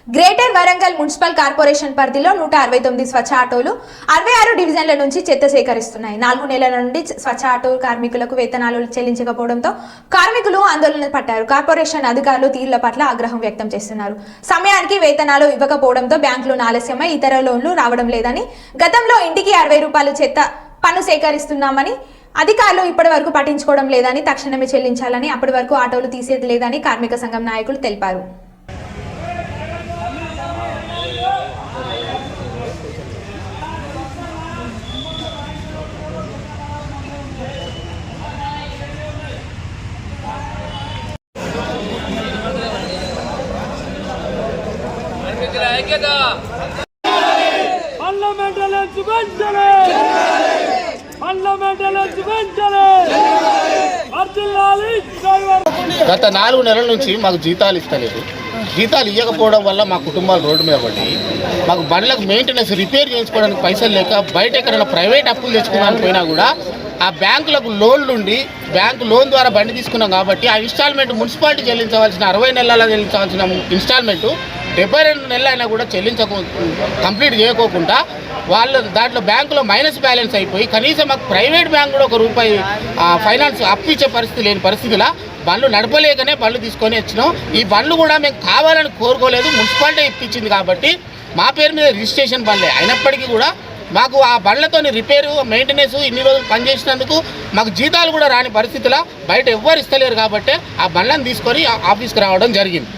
Greater Warangal municipal corporation పరిధిలో 169 స్వచ్ఛ ఆటోలు 66 డివిజన్ల నుంచి చెత్త సేకరిస్తున్నాయి. 4 నెలల నుండి స్వచ్ఛ ఆటో కార్మికులకు వేతనాలు చెల్లించకపోవడంతో కార్మికులు ఆందోళన పట్టారు. కార్పొరేషన్ అధికారులు తీరుల పట్ల ఆగ్రహం వ్యక్తం చేస్తున్నారు. సమయానికి వేతనాలు ఇవ్వకపోవడంతో బ్యాంకులు ఆలస్యమై ఇతర లోన్లు రావడం లేదని, గతంలో ఇంటికి 60 రూపాయలు చెత్త పన్ను సేకరిస్తున్నామని అధికారులు ఇప్పటి వరకు పట్టించుకోవడం లేదని, తక్షణమే చెల్లించాలని, అప్పటి వరకు ఆటోలు తీసేది లేదని కార్మిక సంఘం నాయకులు తెలిపారు. గత 4 నెలల నుంచి మాకు జీతాలు ఇస్తలేదు. జీతాలు ఇవ్వకపోవడం వల్ల మా కుటుంబాలు రోడ్డు మీద పడి, మాకు బండ్లకు మెయింటెనెన్స్ రిపేర్ చేయించుకోవడానికి పైసలు లేక బయట ఎక్కడైనా ప్రైవేట్ అప్పులు తెచ్చుకోవడానికి పోయినా కూడా ఆ బ్యాంకులకు లోన్లు ఉండి బ్యాంకు లోన్ ద్వారా బండి తీసుకున్నాం కాబట్టి ఆ ఇన్స్టాల్మెంట్ మున్సిపాలిటీ చెల్లించవలసిన 60 నెలల చెల్లించవలసిన ఇన్స్టాల్మెంటు 72 నెలలు అయినా కూడా కంప్లీట్ చేయకోకుండా వాళ్ళు దాంట్లో బ్యాంకులో మైనస్ బ్యాలెన్స్ అయిపోయి కనీసం మాకు ప్రైవేట్ బ్యాంక్ కూడా ₹1 ఫైనాన్స్ అప్పు ఇచ్చే పరిస్థితి లేని పరిస్థితిలో బండ్లు నడపలేకనే బండ్లు తీసుకొని వచ్చినాం. ఈ బండ్లు కూడా మేము కావాలని కోరుకోలేదు, మున్సిపాలిటీ ఇప్పించింది కాబట్టి మా పేరు మీద రిజిస్ట్రేషన్ బండ్లే అయినప్పటికీ కూడా మాకు ఆ బండ్లతో రిపేరు మెయింటెనెన్స్ ఇన్ని రోజులు పనిచేసినందుకు మాకు జీతాలు కూడా రాని పరిస్థితిలో బయట ఎవ్వరు ఇస్తలేరు కాబట్టి ఆ బండ్లను తీసుకొని ఆఫీస్కి రావడం జరిగింది.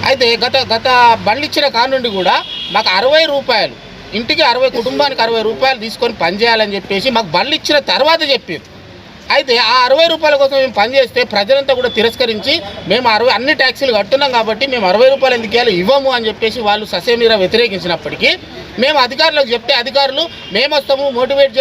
అయితే గత బండ్లు ఇచ్చిన కానుండి కూడా మాకు ₹60 ఇంటికి 60 కుటుంబానికి ₹60 తీసుకొని పనిచేయాలని చెప్పేసి మాకు బండ్లు ఇచ్చిన తర్వాత చెప్పారు. అయితే ఆ ₹60 కోసం మేము పనిచేస్తే ప్రజలంతా కూడా తిరస్కరించి మేము అన్ని ట్యాక్సీలు కడుతున్నాం కాబట్టి మేము ₹60 ఎందుకు ఇవ్వము అని చెప్పేసి వాళ్ళు ససేమిరా వ్యతిరేకించినప్పటికీ మేము అధికారులకు చెప్తే అధికారులు మేము వస్తాము మోటివేట్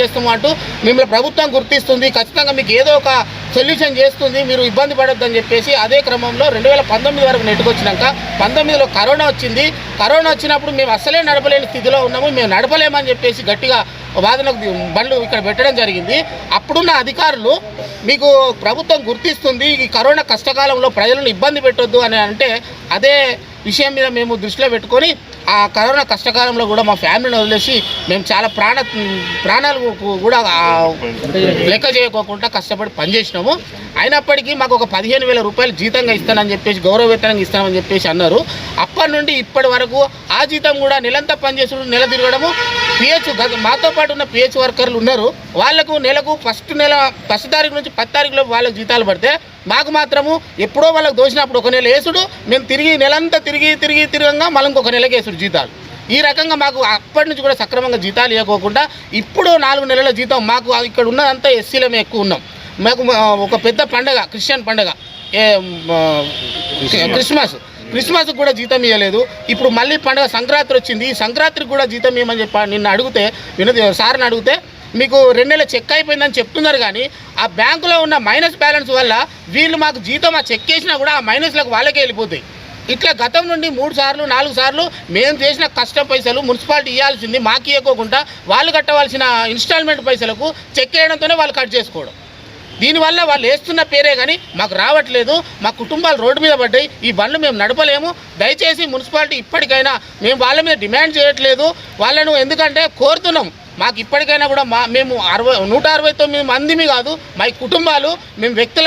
చేస్తాము అంటూ మిమ్మల్ని ప్రభుత్వం గుర్తిస్తుంది, ఖచ్చితంగా మీకు ఏదో ఒక సొల్యూషన్ చేస్తుంది, మీరు ఇబ్బంది పడొద్దని చెప్పేసి అదే క్రమంలో 2019 వరకు నెట్టుకొచ్చినాక 19లో కరోనా వచ్చింది. కరోనా వచ్చినప్పుడు మేము అసలే నడపలేని స్థితిలో ఉన్నాము, మేము నడపలేమని చెప్పేసి గట్టిగా వాదనకు బండ్లు ఇక్కడ పెట్టడం జరిగింది. అప్పుడున్న అధికారులు మీకు ప్రభుత్వం గుర్తిస్తుంది, ఈ కరోనా కష్టకాలంలో ప్రజలను ఇబ్బంది పెట్టొద్దు అని అంటే అదే విషయం మీద మేము దృష్టిలో పెట్టుకొని ఆ కరోనా కష్టకాలంలో కూడా మా ఫ్యామిలీని వదిలేసి మేము చాలా ప్రాణాలు కూడా లెక్క చేయకోకుండా కష్టపడి పనిచేసినాము. అయినప్పటికీ మాకు ఒక ₹15,000 జీతంగా ఇస్తానని చెప్పేసి గౌరవ వేతనంగా ఇస్తామని చెప్పేసి అన్నారు. అప్పటి నుండి ఇప్పటి వరకు ఆ జీతం కూడా నెలంతా పనిచేసుడు నెల తిరగడము. మాతో పాటు ఉన్న పిహెచ్ వర్కర్లు ఉన్నారు, వాళ్లకు నెలకు ఫస్ట్ తారీఖు నుంచి 10 తారీఖులో వాళ్ళకు జీతాలు పడితే మాకు మాత్రము ఎప్పుడో వాళ్ళకి దోచినప్పుడు ఒక నెల వేసుడు, మేము నెలంతా తిరగంగా మళ్ళీ ఇంకొక నెలకి వేసుడు జీతాలు. ఈ రకంగా మాకు అప్పటి నుంచి కూడా సక్రమంగా జీతాలు ఇవ్వకోకుండా ఇప్పుడు 4 నెలల జీతం మాకు ఇక్కడ ఉన్నదంతా ఎస్సీలమే ఎక్కువ ఉన్నాం. మాకు ఒక పెద్ద పండగ క్రిస్టియన్ పండగ క్రిస్మస్ కూడా జీతం ఇవ్వలేదు. ఇప్పుడు మళ్ళీ పండుగ సంక్రాంతి వచ్చింది, ఈ సంక్రాంతికి కూడా జీతం ఇవ్వమని చెప్పి నిన్న అడిగితే సార్ని అడిగితే మీకు 2 నెలల చెక్ అయిపోయిందని చెప్తున్నారు. కానీ ఆ బ్యాంకులో ఉన్న మైనస్ బ్యాలెన్స్ వల్ల వీళ్ళు మాకు జీతం ఆ చెక్ వేసినా కూడా ఆ మైనస్లకు వాళ్ళకే వెళ్ళిపోతాయి. ఇట్లా గతం నుండి 3 సార్లు 4 సార్లు మేము చేసిన కష్టం పైసలు మున్సిపాలిటీ ఇవ్వాల్సింది మాకు ఇవ్వకోకుండా వాళ్ళు కట్టవలసిన ఇన్స్టాల్మెంట్ పైసలకు చెక్ వేయడంతోనే వాళ్ళు కట్ చేసుకోవడం. దీనివల్ల వాళ్ళు వేస్తున్న పేరే కానీ మాకు రావట్లేదు. మా కుటుంబాలు రోడ్డు మీద పడ్డాయి, ఈ బండ్లు మేము నడపలేము. దయచేసి మున్సిపాలిటీ ఇప్పటికైనా మేము వాళ్ళ మీద డిమాండ్ చేయట్లేదు వాళ్ళను, ఎందుకంటే కోరుతున్నాం మాకు ఇప్పటికైనా కూడా మేము 169 మందిమి కాదు, మా కుటుంబాలు మేము వ్యక్తుల